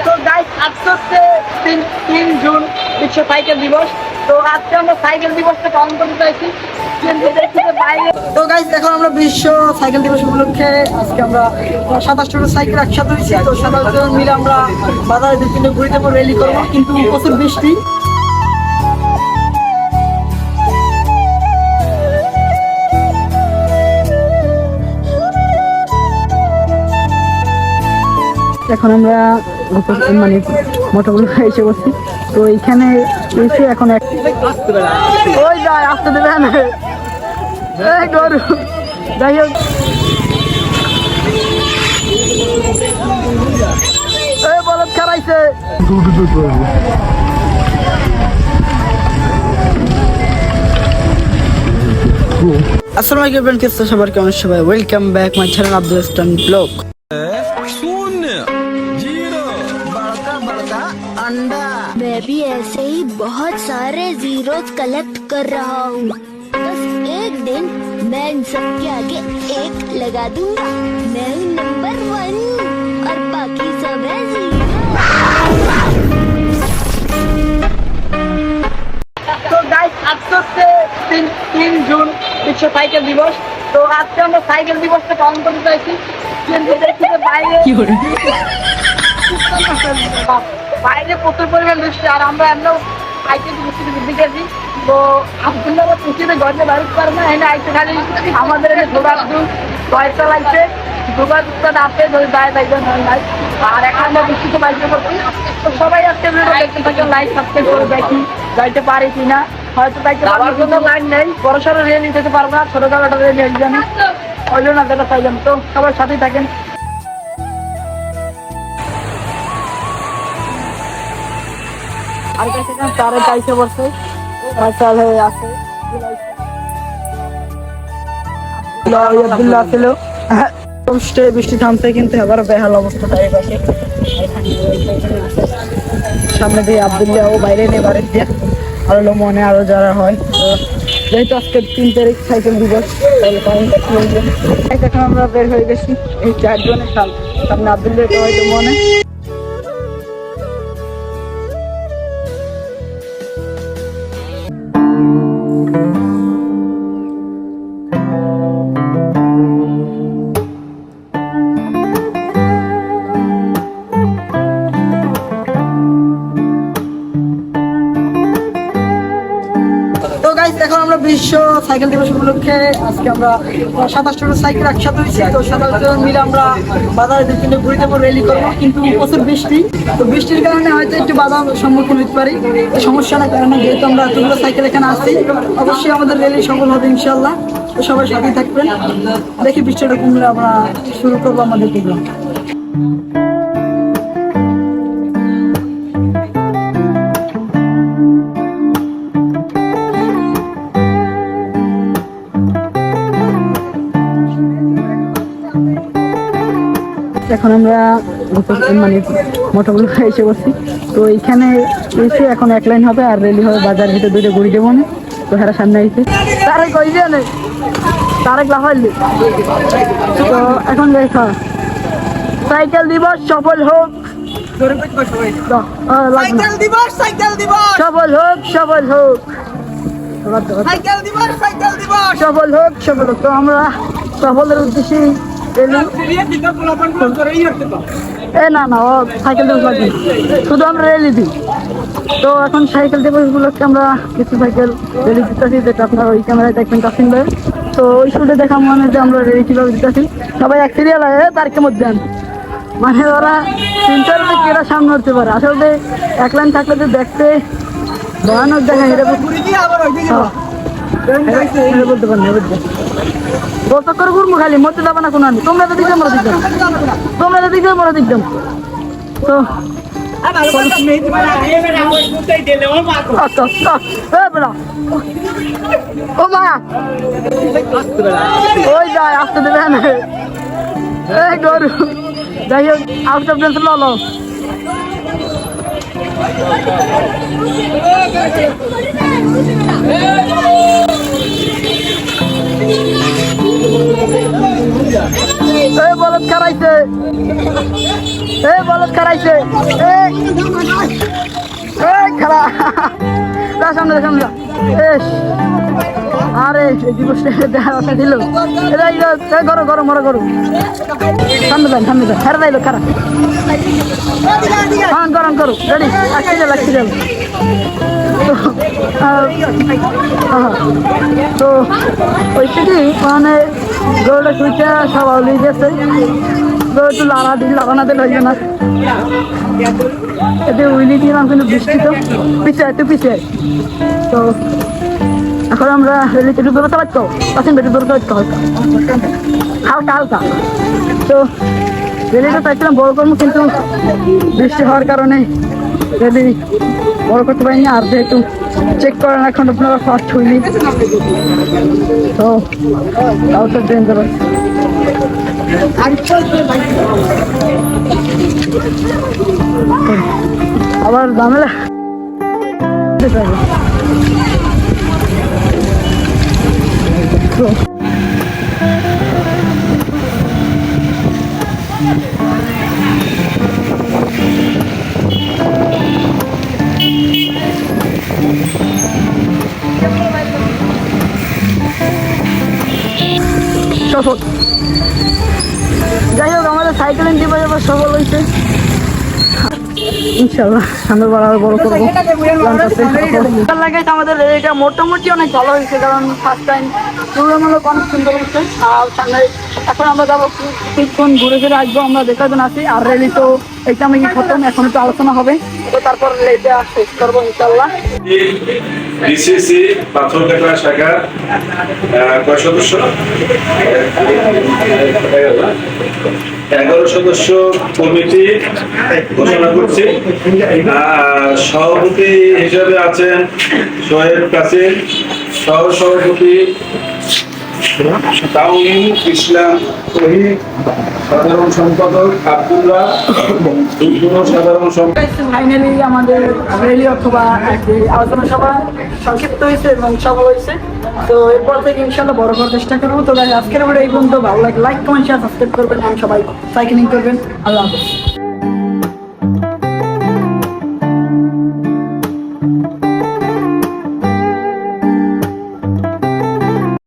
তো গাইস আজকে হচ্ছে 3 জুন বিশ্ব সাইকেল দিবস। তো আজকে আমরা সাইকেল দিবসটা পালন করতে চাইছি। তো গাইস এখন আমরা বিশ্ব সাইকেল দিবস উপলক্ষে আজকে আমরা 27টা সাইকেল একসাথে হয়েছি। তো 27 জন মিলে আমরা বাজারে বিভিন্ন ঘুরতে র্যালি করবো, কিন্তু প্রচুর বৃষ্টি। এখন আমরা মানে মোটামুটি এসে বসছি। তো এইখানে এসে এখন ওই যায় আসতে দেবে না গরু। যাই হোক বলদ খারাইছে। আসসালামু আলাইকুম ফ্রেন্ড, কেমন সবার কেমন সবাই, welcome back my channel Abdul Islam blog. मैं भी ऐसे ही बहुत सारे जीरोस कलेक्ट कर रहा हूँ। बस एक दिन मैं इन सब के आगे एक लगा दूंगा। मैं हूँ नंबर 1 और बाकी सब है जीरो। তো গাইস আজকে হচ্ছে 3 জুন বিশ্ব সাইকেল দিবস। তো আজকে আমরা সাইকেল দিবসটা পালন করতে চাইছি, কিন্তু দেখছি যে বাইরে প্রচুর পরিমাণ বৃষ্টি, আর আমরা এমন সাইকেল বৃষ্টিতে বুদ্ধি গেছি। তো আবদুল্লাহ বৃষ্টিতে ঘরে বাইরে পারে না, এনে আইতে খালি আমাদের এনে ধোবা আব্দুল কয়েকটা লাগছে ধোবা দুটা ডাপে ধরে দায় দায়িত্ব হয় নাই। আর এখন আমরা বৃষ্টিতে বাইরে করছি। তো সবাই আজকে দেখতে থাকেন, লাইক সাবস্ক্রাইব করে দেখি যাইতে পারি কিনা। হয়তো যাইতে পারার জন্য লাইন নেই, বড় সড়ো রেল যেতে পারবো না, ছোট খাটো রেল নিয়ে জানি ওই জন্য যেটা চাইলাম। তো সবাই সাথেই থাকেন। আর কাছে তারে গাইছে বসে চাল হয়ে আছে আব্দুল্লাহ ছিল। বৃষ্টি থামছে, কিন্তু আবার বেহাল অবস্থা তাই পাশে। সামনে দিয়ে আব্দুল্লাহ ও বাইরে নিয়ে বাড়ির দিয়ে আরো মনে আরো যারা হয়। যেহেতু আজকে 3 তারিখ সাইকেল দিবস, এখন আমরা বের হয়ে গেছি এই 4 জনের সামনে আব্দুল্লাহ হয়তো মনে। এখন আমরা বিশ্ব সাইকেল দিবস উপলক্ষে আজকে আমরা 27টা সাইকেল একসাথে হয়েছি। তো 27 জন মিলে আমরা বাজারে বিভিন্ন ঘুরতে র্যালি করবো, কিন্তু প্রচুর বৃষ্টি। তো বৃষ্টির কারণে হয়তো একটু বাধার সম্মুখীন হতে পারি, সমস্যা না। কারণে যেহেতু আমরা এতগুলো সাইকেল এখানে আসছি, অবশ্যই আমাদের র্যালি সফল হবে ইনশাল্লাহ। তো সবাই সাথেই থাকবেন। দেখি বৃষ্টিটা কমলে আমরা শুরু করবো আমাদের প্রোগ্রাম। এখন আমরা মানে মোটামুটি এসে বসছি। তো এইখানে এসে এখন এক লাইন হবে, আর রেলি হবে বাজার ভিতরে 2টা ঘুরি দেবো না। তো হেরা সামনে আইছে তারে কই জানে তারে লাফাইলি। তো এখন দেখা সাইকেল দিবস সফল হোক, সাইকেল দিবস সফল হোক, সফল হোক, সাইকেল দিবস সফল হোক, সফল হোক। তো আমরা সফলের উদ্দেশ্যে না না ও সাইকেল দিবস লাগবে, শুধু আমরা র্যালি দিই। তো এখন সাইকেল দিবস উপলক্ষে আমরা কিছু সাইকেল র্যালি দিতেছি, যেটা আপনারা ওই ক্যামেরায় দেখবেন কাসিম ভাই। তো ওই শুটে দেখা মনে যে আমরা র্যালি কীভাবে দিতেছি, সবাই এক সিরিয়াল হয় তারিখের মধ্যে মানে ওরা 3-4 থেকে এরা সামনে হতে পারে। আসলে এক লাইন থাকলে তো দেখতে ভয়ানক দেখা, এটা বলতে পারেন বলতে করে ঘুরবো খালি মরতে যাবে না কোনো। আমি তোমরা তো দিকে আমরা দিকতাম, তোমরা তো দিকে আমরা দিকতাম। তো ও মা ওই যায় আসতে দেবে না গরু। যাই হোক আউট অফ ডেন্স লো এই বলদ খারাইছে, এই বলদ খারাইছে, এই খারা সামনে সামনে। আরে দেখা দিল গরম গরম মরা গরম সামনে যান সামনে যান খারা যাইলো খারা হ্যাঁ গরম করো রেডি লাগছে যাবে তো ওইটা কি মানে গরুটা শুইতে সব আউলি গেছে গরু একটু লাগানা দিলে হইবে না এতে উইলি দিলাম কিন্তু বৃষ্টি তো পিছিয়ে একটু পিছিয়ে তো এখন আমরা রেলিতে একটু দূরত্ব লাগতো পাচ্ছেন একটু দূরত্ব লাগতো হালকা হালকা তো রেলিটা চাইছিলাম বড় করবো কিন্তু বৃষ্টি হওয়ার কারণে রেলি বড় করতে পারিনি আর যেহেতু চেক করেন এখন আপনারা ফার্স্ট হইনি তো তাও তো ডেঞ্জারাস আবার ঝামেলা সফল যাই হোক আমাদের সাইকেলিং টিপে এবার সফল হয়েছে ইনশাল্লাহ সামনের বার আরো বড় করবো লাগাইছে আমাদের এটা মোটামুটি অনেক ভালো হয়েছে কারণ ফার্স্ট টাইম তুলনামূলক অনেক সুন্দর হচ্ছে আর সামনে এখন আমরা যাবো কিছুক্ষণ ঘুরে ফিরে আসবো আমরা দেখার জন্য আছি আর রেলি তো এইটা আমি খতম এখন একটু আলোচনা হবে তো তারপর রেলিটা শেষ করবো ইনশাল্লাহ ডিসিসি পাথরঘাটা শাখার কয় সদস্য 11 সদস্য কমিটি ঘোষণা করছি সভাপতি হিসাবে আছেন সোহেব কাসিম সহ সভাপতি তাওহিদ ইসলাম শহীদ সাধারণ সম্পাদক আব্দুল্লাহ সাধারণ সম্পাদক ফাইনালি আমাদের রেলি অথবা আলোচনা সভা সংক্ষিপ্ত হয়েছে এবং সফল হয়েছে তো এরপর থেকে ইনশাল্লাহ বড় করার চেষ্টা করবো তো আজকের ভিডিও এই পর্যন্ত ভালো লাগে লাইক কমেন্ট শেয়ার সাবস্ক্রাইব করবেন এবং সবাই সাইকেলিং করবেন আল্লাহ হাফেজ।